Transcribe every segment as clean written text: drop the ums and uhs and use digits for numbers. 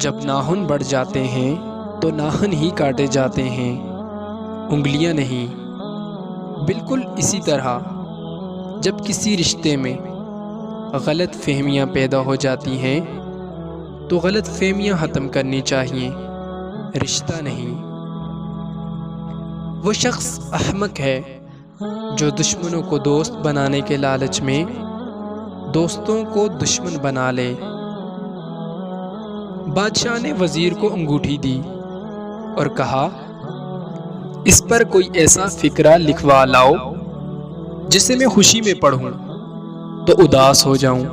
جب ناخن بڑھ جاتے ہیں تو ناخن ہی کاٹے جاتے ہیں، انگلیاں نہیں۔ بالکل اسی طرح جب کسی رشتے میں غلط فہمیاں پیدا ہو جاتی ہیں تو غلط فہمیاں ختم کرنی چاہیے، رشتہ نہیں۔ وہ شخص احمق ہے جو دشمنوں کو دوست بنانے کے لالچ میں دوستوں کو دشمن بنا لے۔ بادشاہ نے وزیر کو انگوٹھی دی اور کہا، اس پر کوئی ایسا فقرہ لکھوا لاؤ جسے میں خوشی میں پڑھوں تو اداس ہو جاؤں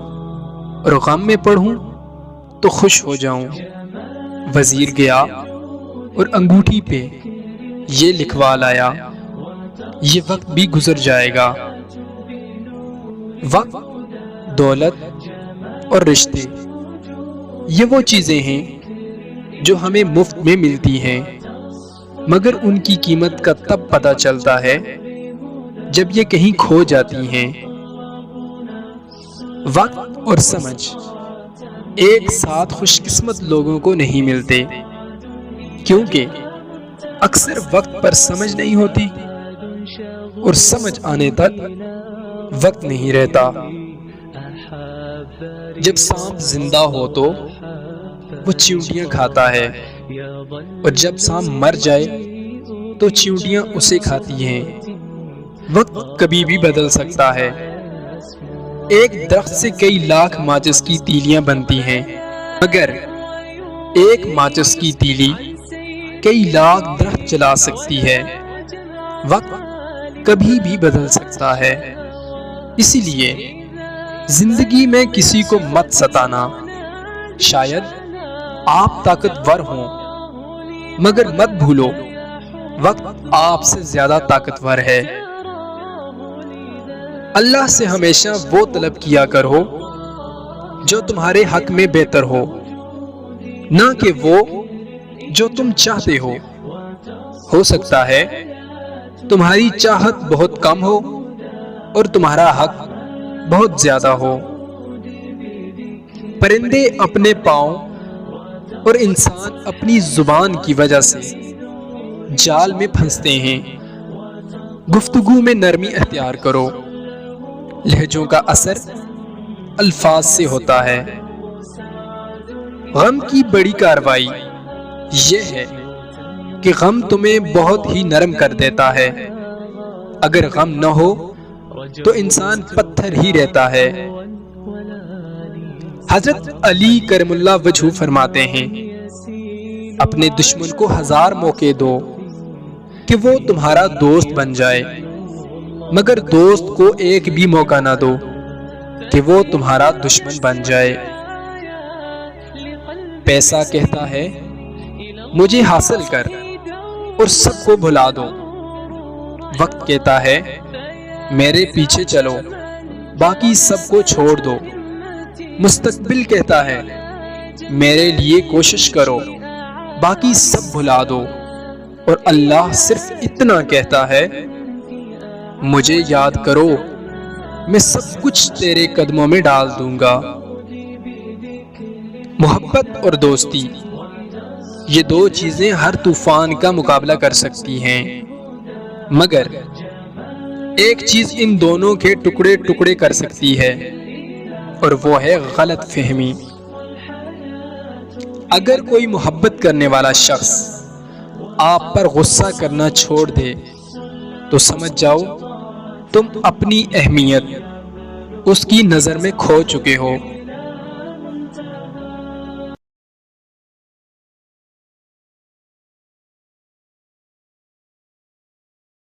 اور غم میں پڑھوں تو خوش ہو جاؤں۔ وزیر گیا اور انگوٹھی پہ یہ لکھوا لایا، یہ وقت بھی گزر جائے گا۔ وقت، دولت اور رشتے، یہ وہ چیزیں ہیں جو ہمیں مفت میں ملتی ہیں، مگر ان کی قیمت کا تب پتہ چلتا ہے جب یہ کہیں کھو جاتی ہیں۔ وقت اور سمجھ ایک ساتھ خوش قسمت لوگوں کو نہیں ملتے، کیونکہ اکثر وقت پر سمجھ نہیں ہوتی اور سمجھ آنے تک وقت نہیں رہتا۔ جب سانپ زندہ ہو تو وہ چیونٹیاں کھاتا ہے، اور جب سانپ مر جائے تو چیونٹیاں اسے کھاتی ہیں۔ وقت کبھی بھی بدل سکتا ہے۔ ایک درخت سے کئی لاکھ ماچس کی تیلیاں بنتی ہیں، مگر ایک ماچس کی تیلی کئی لاکھ درخت جلا سکتی ہے۔ وقت کبھی بھی بدل سکتا ہے، اسی لیے زندگی میں کسی کو مت ستانا۔ شاید آپ طاقتور ہوں، مگر مت بھولو وقت آپ سے زیادہ طاقتور ہے۔ اللہ سے ہمیشہ وہ طلب کیا کرو جو تمہارے حق میں بہتر ہو، نہ کہ وہ جو تم چاہتے ہو۔ ہو سکتا ہے تمہاری چاہت بہت کم ہو اور تمہارا حق بہت زیادہ ہو۔ پرندے اپنے پاؤں اور انسان اپنی زبان کی وجہ سے جال میں پھنستے ہیں۔ گفتگو میں نرمی اختیار کرو، لہجوں کا اثر الفاظ سے ہوتا ہے۔ غم کی بڑی کارروائی یہ ہے کہ غم تمہیں بہت ہی نرم کر دیتا ہے۔ اگر غم نہ ہو تو انسان پتھر ہی رہتا ہے۔ حضرت علی کرم اللہ وجہہ فرماتے ہیں، اپنے دشمن کو 1000 موقع دو کہ وہ تمہارا دوست بن جائے، مگر دوست کو ایک بھی موقع نہ دو کہ وہ تمہارا دشمن بن جائے۔ پیسہ کہتا ہے مجھے حاصل کر اور سب کو بھلا دو، وقت کہتا ہے میرے پیچھے چلو باقی سب کو چھوڑ دو۔ مستقبل کہتا ہے میرے لیے کوشش کرو باقی سب بھلا دو، اور اللہ صرف اتنا کہتا ہے مجھے یاد کرو میں سب کچھ تیرے قدموں میں ڈال دوں گا۔ محبت اور دوستی، یہ دو چیزیں ہر طوفان کا مقابلہ کر سکتی ہیں، مگر ایک چیز ان دونوں کے ٹکڑے ٹکڑے کر سکتی ہے، اور وہ ہے غلط فہمی۔ اگر کوئی محبت کرنے والا شخص آپ پر غصہ کرنا چھوڑ دے تو سمجھ جاؤ تم اپنی اہمیت اس کی نظر میں کھو چکے ہو۔